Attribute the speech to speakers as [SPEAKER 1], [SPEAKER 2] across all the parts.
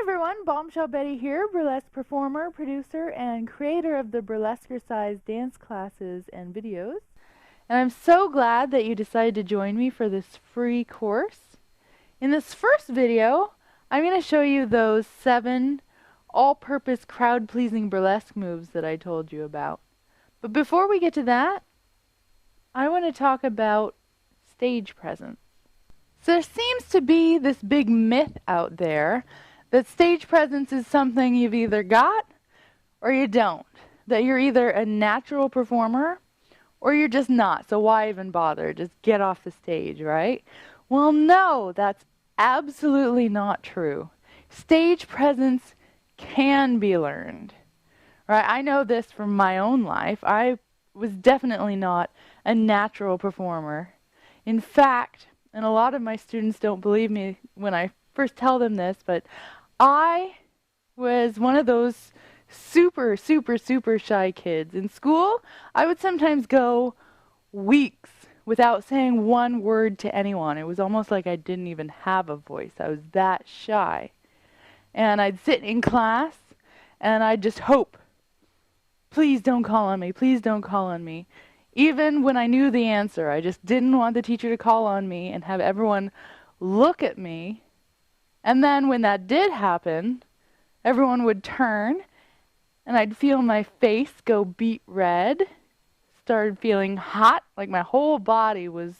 [SPEAKER 1] Hi everyone, Bombshell Betty here, burlesque performer, producer, and creator of the Burlesque dance classes and videos. And I'm so glad that you decided to join me for this free course. In this first video, I'm going to show you those 7 all-purpose crowd-pleasing burlesque moves that I told you about. But before we get to that, I want to talk about stage presence. So there seems to be this big myth out there that stage presence is something you've either got or you don't. That you're either a natural performer or you're just not. So why even bother? Just get off the stage, right? Well, no, that's absolutely not true. Stage presence can be learned. Right? I know this from my own life. I was definitely not a natural performer. In fact, and a lot of my students don't believe me when I first tell them this, but I was one of those super shy kids. In school, I would sometimes go weeks without saying one word to anyone. It was almost like I didn't even have a voice. I was that shy. And I'd sit in class and I'd just hope, please don't call on me, please don't call on me. Even when I knew the answer, I just didn't want the teacher to call on me and have everyone look at me. And then when that did happen, everyone would turn, and I'd feel my face go beet red, started feeling hot, like my whole body was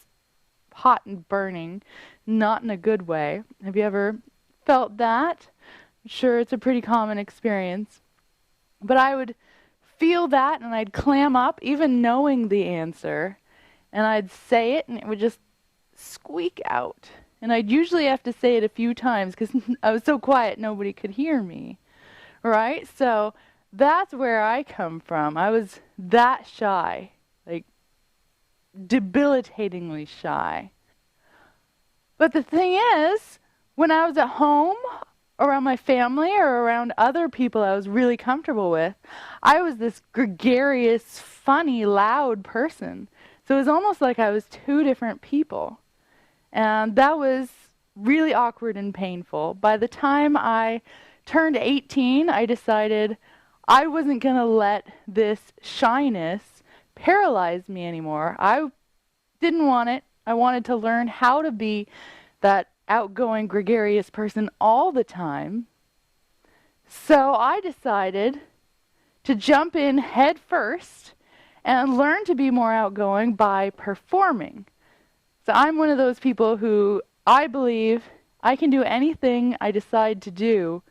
[SPEAKER 1] hot and burning, not in a good way. Have you ever felt that? I'm sure it's a pretty common experience. But I would feel that, and I'd clam up, even knowing the answer, and I'd say it, and it would just squeak out. And I'd usually have to say it a few times because I was so quiet nobody could hear me, right? So that's where I come from. I was that shy, like debilitatingly shy. But the thing is, when I was at home, around my family or around other people I was really comfortable with, I was this gregarious, funny, loud person. So it was almost like I was 2 different people. And that was really awkward and painful. By the time I turned 18, I decided I wasn't going to let this shyness paralyze me anymore. I didn't want it. I wanted to learn how to be that outgoing, gregarious person all the time. So I decided to jump in head first and learn to be more outgoing by performing. So I'm one of those people who I believe I can do anything I decide to do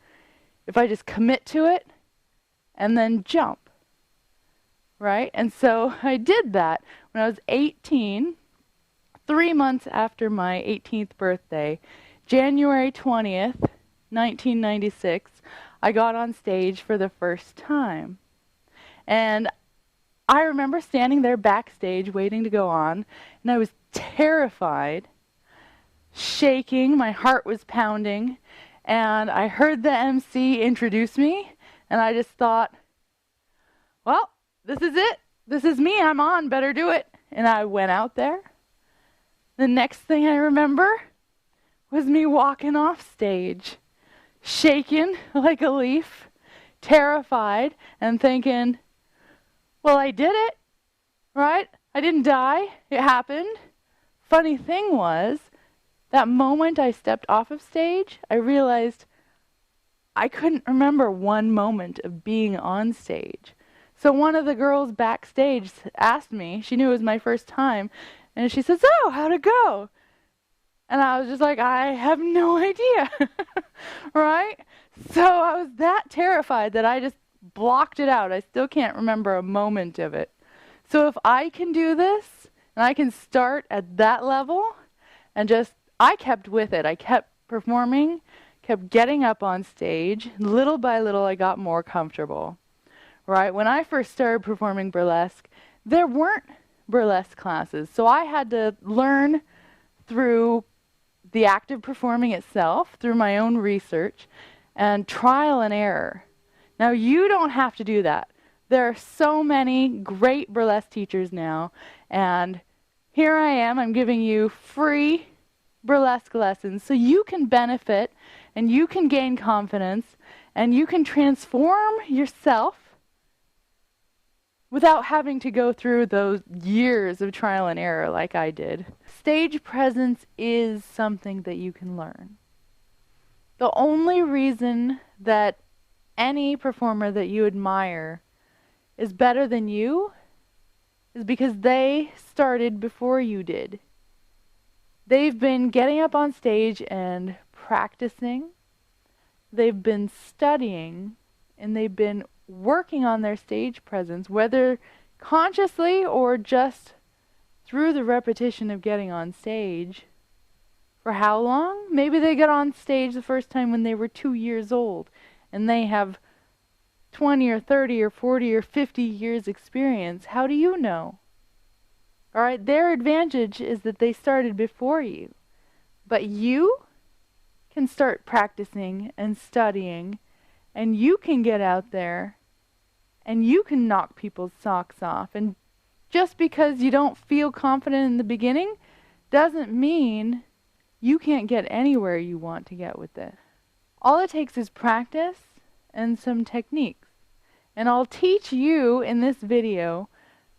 [SPEAKER 1] if I just commit to it and then jump, right? And so I did that when I was 18, 3 months after my 18th birthday, January 20th, 1996, I got on stage for the first time. And I remember standing there backstage waiting to go on, and I was terrified, shaking, my heart was pounding, and I heard the MC introduce me, and I just thought, well, this is it. This is me. I'm on. Better do it. And I went out there. The next thing I remember was me walking off stage, shaking like a leaf, terrified, and thinking, well, I did it, right? I didn't die. It happened. Funny thing was, that moment I stepped off of stage, I realized I couldn't remember one moment of being on stage. So one of the girls backstage asked me, she knew it was my first time, and she says, oh, how'd it go? And I was just like, I have no idea, right? So I was that terrified that I just blocked it out. I still can't remember a moment of it. So if I can do this, and I can start at that level, and just, I kept with it. I kept performing, kept getting up on stage. Little by little, I got more comfortable, right? When I first started performing burlesque, there weren't burlesque classes. So I had to learn through the act of performing itself, through my own research, and trial and error. Now, you don't have to do that. There are so many great burlesque teachers now, and here I am, I'm giving you free burlesque lessons so you can benefit and you can gain confidence, and you can transform yourself without having to go through those years of trial and error like I did. Stage presence is something that you can learn. The only reason that any performer that you admire is better than you is because they started before you did. They've been getting up on stage and practicing. They've been studying, and they've been working on their stage presence, whether consciously or just through the repetition of getting on stage. For how long? Maybe they got on stage the first time when they were 2 years old, and they have 20 or 30 or 40 or 50 years experience. How do you know? All right, their advantage is that they started before you. But you can start practicing and studying, and you can get out there and you can knock people's socks off. And just because you don't feel confident in the beginning doesn't mean you can't get anywhere you want to get with it. All it takes is practice and some techniques. And I'll teach you in this video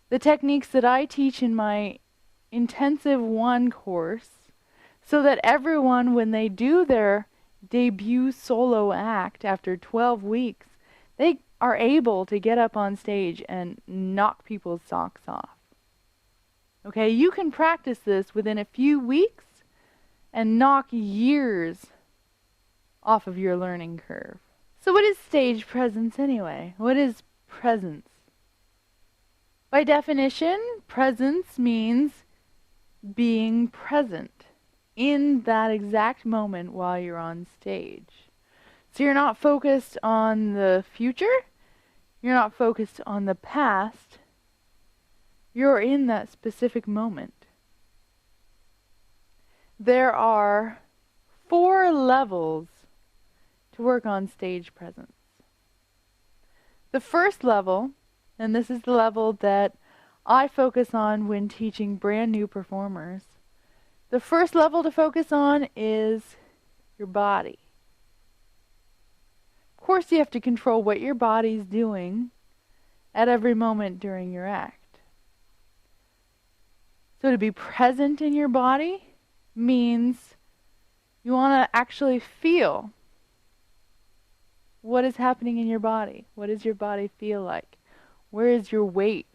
[SPEAKER 1] the techniques that I teach in my Intensive 1 course, so that everyone, when they do their debut solo act after 12 weeks, they are able to get up on stage and knock people's socks off. Okay, you can practice this within a few weeks and knock years off of your learning curve. So what is stage presence anyway? What is presence? By definition, presence means being present in that exact moment while you're on stage. So you're not focused on the future, you're not focused on the past, you're in that specific moment. There are 4 levels to work on stage presence. The first level, and this is the level that I focus on when teaching brand new performers, the first level to focus on is your body. Of course, you have to control what your body's doing at every moment during your act. So to be present in your body means you want to actually feel what is happening in your body. What does your body feel like? Where is your weight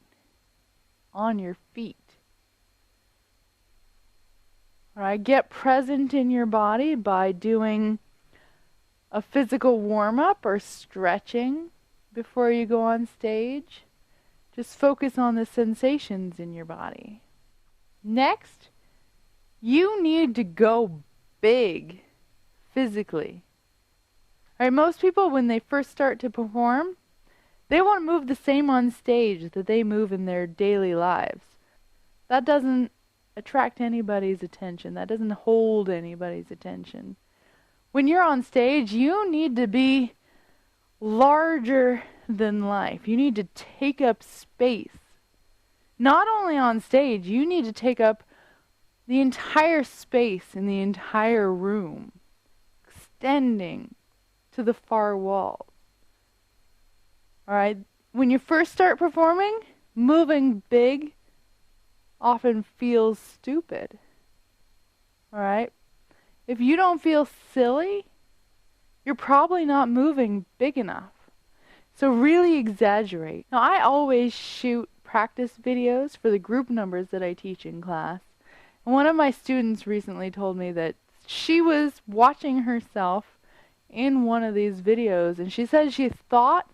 [SPEAKER 1] on your feet? All right, get present in your body by doing a physical warm-up or stretching before you go on stage. Just focus on the sensations in your body. Next, you need to go big physically. All right, most people, when they first start to perform, they want to move the same on stage that they move in their daily lives. That doesn't attract anybody's attention. That doesn't hold anybody's attention. When you're on stage, you need to be larger than life. You need to take up space. Not only on stage, you need to take up the entire space in the entire room, extending to the far walls. All right, when you first start performing, moving big often feels stupid. All right, if you don't feel silly, you're probably not moving big enough. So really exaggerate. Now, I always shoot practice videos for the group numbers that I teach in class. And one of my students recently told me that she was watching herself in one of these videos, and she said she thought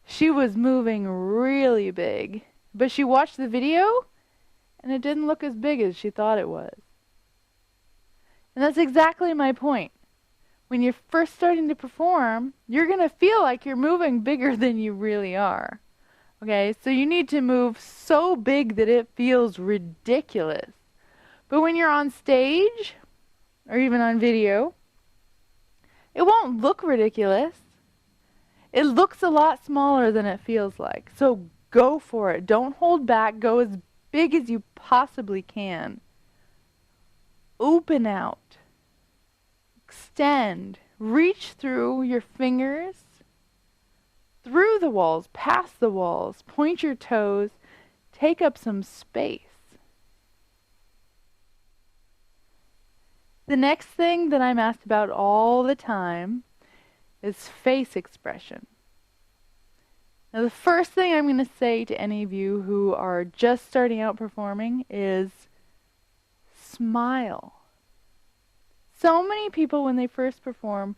[SPEAKER 1] she was moving really big, but she watched the video and it didn't look as big as she thought it was. And that's exactly my point. When you're first starting to perform, you're going to feel like you're moving bigger than you really are. Okay, so you need to move so big that it feels ridiculous. But when you're on stage, or even on video, it won't look ridiculous. It looks a lot smaller than it feels like. So go for it. Don't hold back. Go as big as you possibly can. Open out. Extend. reach through your fingers, through the walls, past the walls, point your toes, take up some space. The next thing that I'm asked about all the time is face expression. Now, the first thing I'm going to say to any of you who are just starting out performing is smile. So many people, when they first perform,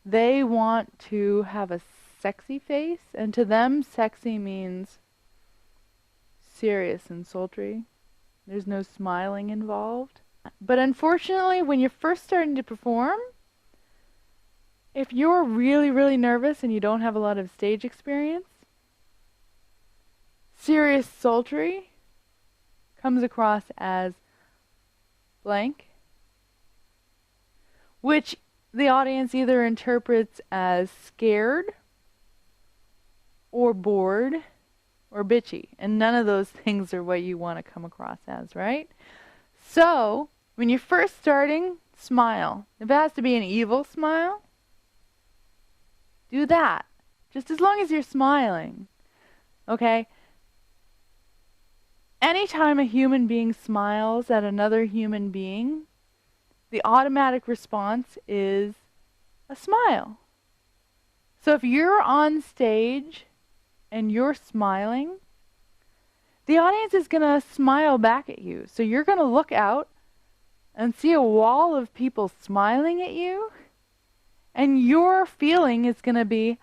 [SPEAKER 1] they want to have a sexy face, and to them, sexy means serious and sultry. There's no smiling involved. But unfortunately, when you're first starting to perform, if you're really, really nervous and you don't have a lot of stage experience, serious sultry comes across as blank, which the audience either interprets as scared or bored or bitchy. And none of those things are what you want to come across as, right? So, when you're first starting, smile. If it has to be an evil smile, do that. Just as long as you're smiling. Okay? Anytime a human being smiles at another human being, the automatic response is a smile. So if you're on stage and you're smiling, the audience is going to smile back at you. So you're going to look out and see a wall of people smiling at you, and your feeling is going to be,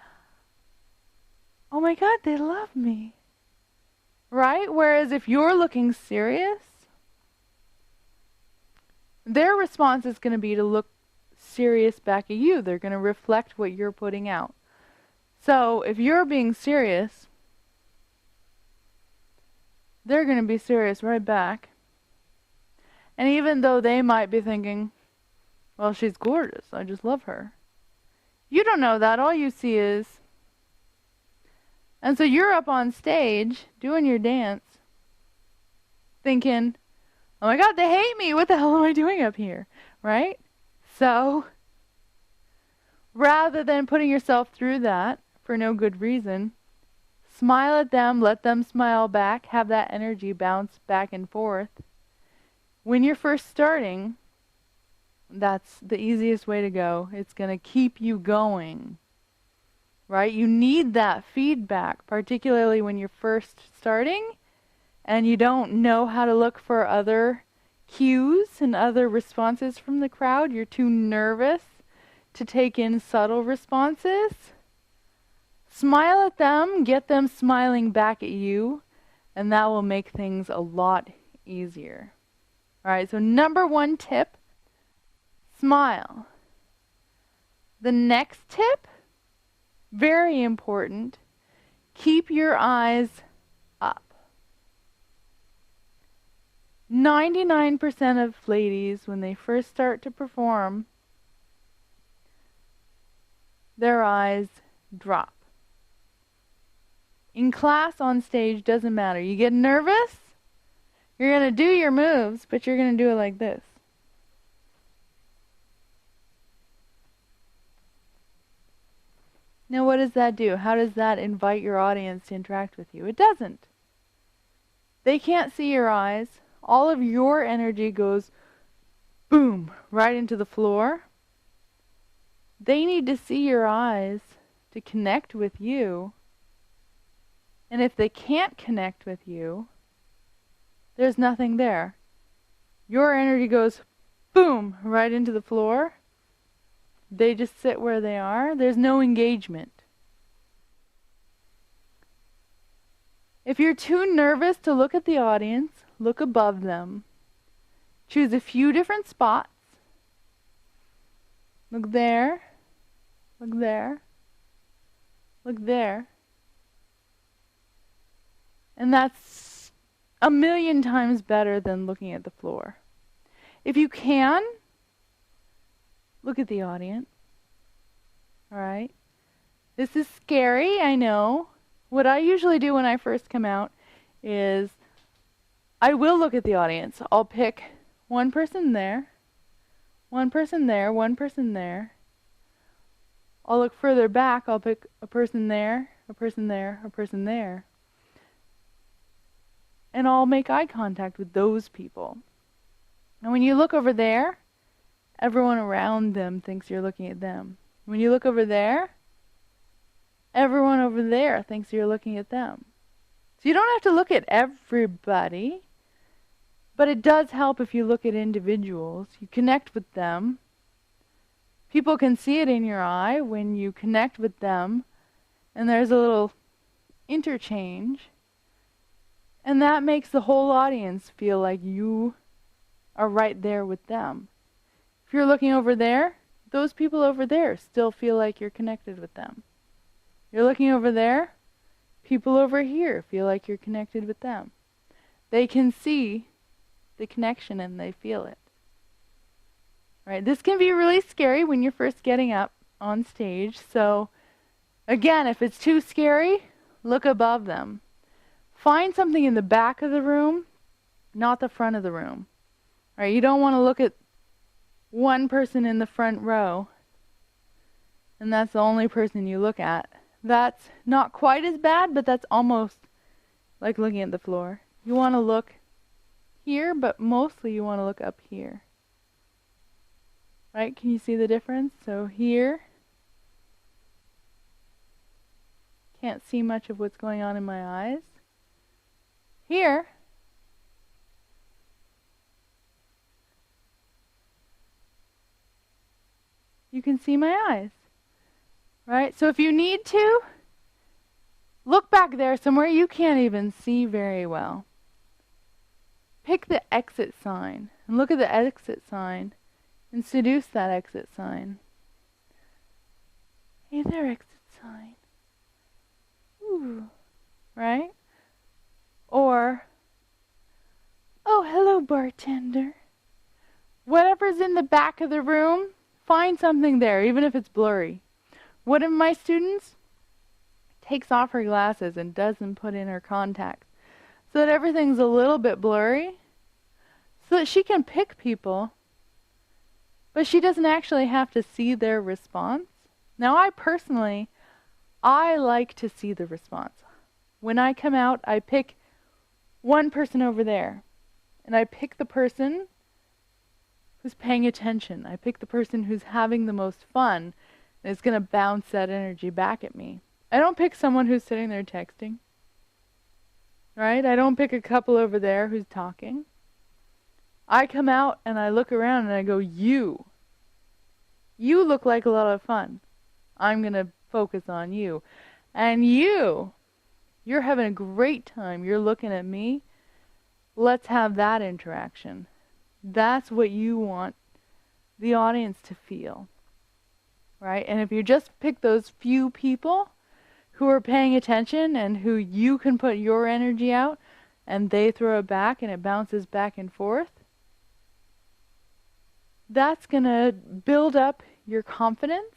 [SPEAKER 1] oh my God, they love me. Right? Whereas if you're looking serious, their response is going to be to look serious back at you. They're going to reflect what you're putting out. So if you're being serious, they're going to be serious right back. And even though they might be thinking, well, she's gorgeous, I just love her, you don't know that. All you see is... And so you're up on stage doing your dance thinking, oh my God, they hate me. What the hell am I doing up here? Right? So rather than putting yourself through that for no good reason, smile at them, let them smile back, have that energy bounce back and forth. When you're first starting, that's the easiest way to go. It's going to keep you going. Right? You need that feedback, particularly when you're first starting and you don't know how to look for other cues and other responses from the crowd. You're too nervous to take in subtle responses. Smile at them, get them smiling back at you, and that will make things a lot easier. All right, so number one tip, smile. The next tip, very important, keep your eyes up. 99% of ladies, when they first start to perform, their eyes drop. In class, on stage, doesn't matter. You get nervous, you're going to do your moves, but you're going to do it like this. Now, what does that do? How does that invite your audience to interact with you? It doesn't. They can't see your eyes. All of your energy goes boom, right into the floor. They need to see your eyes to connect with you. And if they can't connect with you, there's nothing there. Your energy goes boom, right into the floor. They just sit where they are. There's no engagement. If you're too nervous to look at the audience, look above them. Choose a few different spots. Look there. Look there. Look there. And that's 1,000,000 times better than looking at the floor. If you can, look at the audience. All right? This is scary, I know. What I usually do when I first come out is I will look at the audience. I'll pick one person there, one person there, one person there. I'll look further back, I'll pick a person there, a person there, a person there. And I'll make eye contact with those people. And when you look over there, everyone around them thinks you're looking at them. When you look over there, everyone over there thinks you're looking at them. So you don't have to look at everybody, but it does help if you look at individuals. You connect with them. People can see it in your eye when you connect with them, and there's a little interchange, and that makes the whole audience feel like you are right there with them. If you're looking over there, those people over there still feel like you're connected with them. You're looking over there, people over here feel like you're connected with them. They can see the connection and they feel it. Right? This can be really scary when you're first getting up on stage. So again, if it's too scary, look above them. Find something in the back of the room, not the front of the room. Right? You don't want to look at one person in the front row and that's the only person you look at. That's not quite as bad, but that's almost like looking at the floor. You want to look here, but mostly you want to look up here. Right? Can you see the difference? So here, can't see much of what's going on in my eyes. Here, you can see my eyes. Right? So if you need to, look back there somewhere you can't even see very well. Pick the exit sign and look at the exit sign and seduce that exit sign. Hey there, exit sign. Ooh. Right? Or, oh, hello, bartender. Whatever's in the back of the room, find something there, even if it's blurry. One of my students takes off her glasses and doesn't put in her contacts so that everything's a little bit blurry so that she can pick people, but she doesn't actually have to see their response. Now, I like to see the response. When I come out, I pick one person over there, and I pick the person who's paying attention. I pick the person who's having the most fun, and it's going to bounce that energy back at me. I don't pick someone who's sitting there texting. Right? I don't pick a couple over there who's talking. I come out and I look around and I go, you look like a lot of fun. I'm going to focus on you. And you're having a great time. You're looking at me. Let's have that interaction. That's what you want the audience to feel. Right? And if you just pick those few people who are paying attention and who you can put your energy out and they throw it back and it bounces back and forth, that's going to build up your confidence.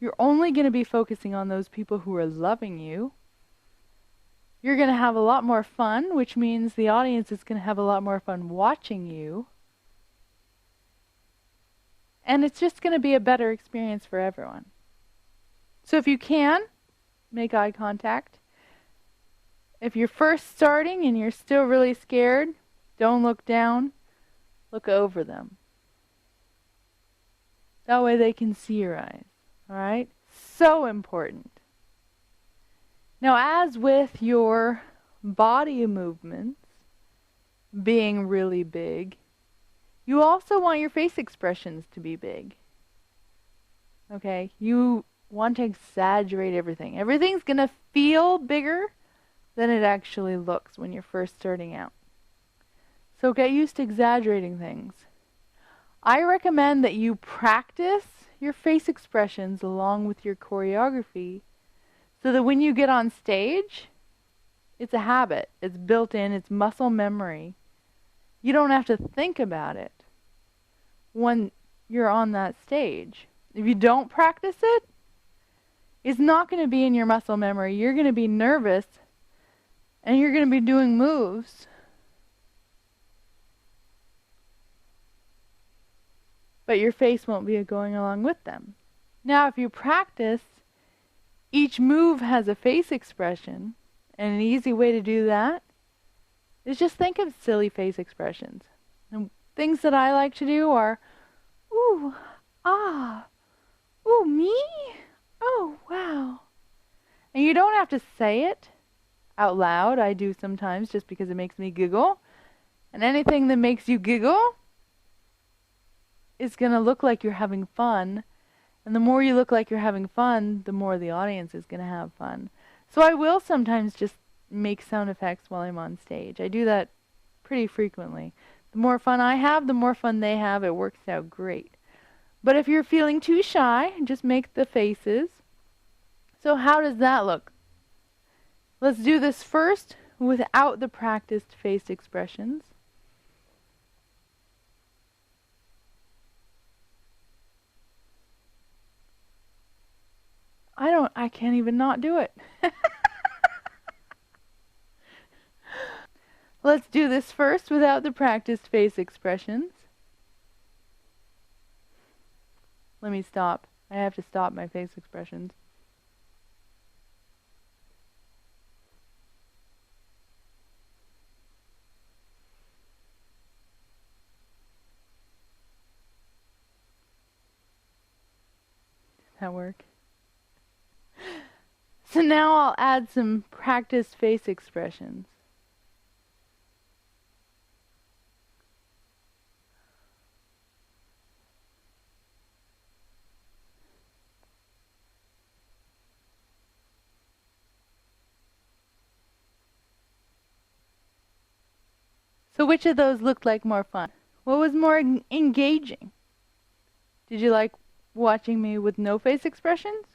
[SPEAKER 1] You're only going to be focusing on those people who are loving you. You're going to have a lot more fun, which means the audience is going to have a lot more fun watching you. And it's just going to be a better experience for everyone. So if you can, make eye contact. If you're first starting and you're still really scared, don't look down, look over them. That way they can see your eyes. All right? So important. Now, as with your body movements being really big, you also want your face expressions to be big. Okay? You want to exaggerate everything. Everything's going to feel bigger than it actually looks when you're first starting out. So get used to exaggerating things. I recommend that you practice your face expressions along with your choreography so that when you get on stage, it's a habit. It's built in. It's muscle memory. You don't have to think about it when you're on that stage. If you don't practice it, it's not going to be in your muscle memory. You're going to be nervous and you're going to be doing moves, but your face won't be going along with them. Now, if you practice, each move has a face expression, and an easy way to do that is just think of silly face expressions. And things that I like to do are, ooh, ah, ooh, me? Oh, wow. And you don't have to say it out loud. I do sometimes just because it makes me giggle. And anything that makes you giggle is going to look like you're having fun. And the more you look like you're having fun, the more the audience is going to have fun. So I will sometimes just make sound effects while I'm on stage. I do that pretty frequently. The more fun I have, the more fun they have. It works out great. But if you're feeling too shy, just make the faces. So how does that look? Let's do this first without the practiced face expressions. I can't even not do it. Let's do this first without the practiced face expressions. Let me stop. I have to stop my face expressions. Does that work? So now I'll add some practiced face expressions. So which of those looked like more fun? What was more engaging? Did you like watching me with no face expressions?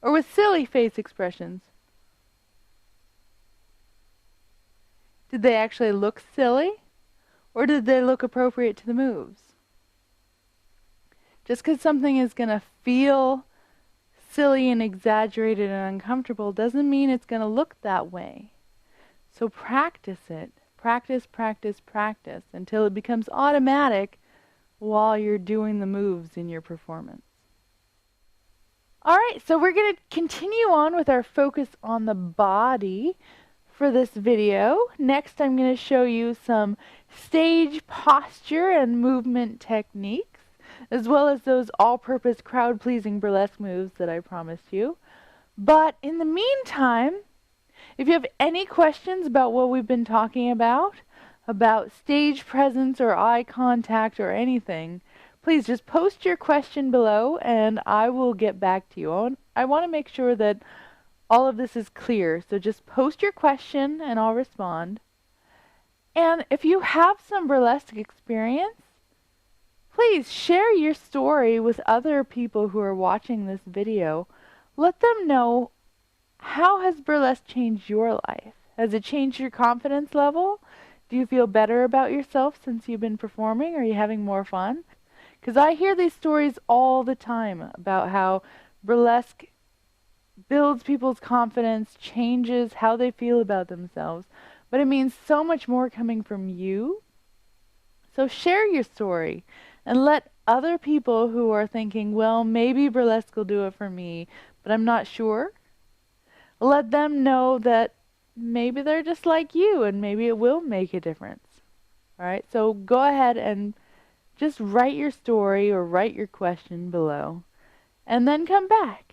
[SPEAKER 1] Or with silly face expressions? Did they actually look silly? Or did they look appropriate to the moves? Just because something is going to feel silly and exaggerated and uncomfortable doesn't mean it's going to look that way. So practice it. Practice, practice, practice until it becomes automatic while you're doing the moves in your performance. Alright, so we're going to continue on with our focus on the body for this video. Next, I'm going to show you some stage posture and movement techniques, as well as those all-purpose crowd-pleasing burlesque moves that I promised you. But in the meantime, if you have any questions about what we've been talking about stage presence or eye contact or anything, please just post your question below and I will get back to you. I want to make sure that all of this is clear, so just post your question and I'll respond. And if you have some burlesque experience, please share your story with other people who are watching this video. Let them know, how has burlesque changed your life? Has it changed your confidence level? Do you feel better about yourself since you've been performing? Are you having more fun? Because I hear these stories all the time about how burlesque builds people's confidence, changes how they feel about themselves. But it means so much more coming from you. So share your story and let other people who are thinking, well, maybe burlesque will do it for me, but I'm not sure. Let them know that maybe they're just like you and maybe it will make a difference. All right, so go ahead and just write your story or write your question below and then come back.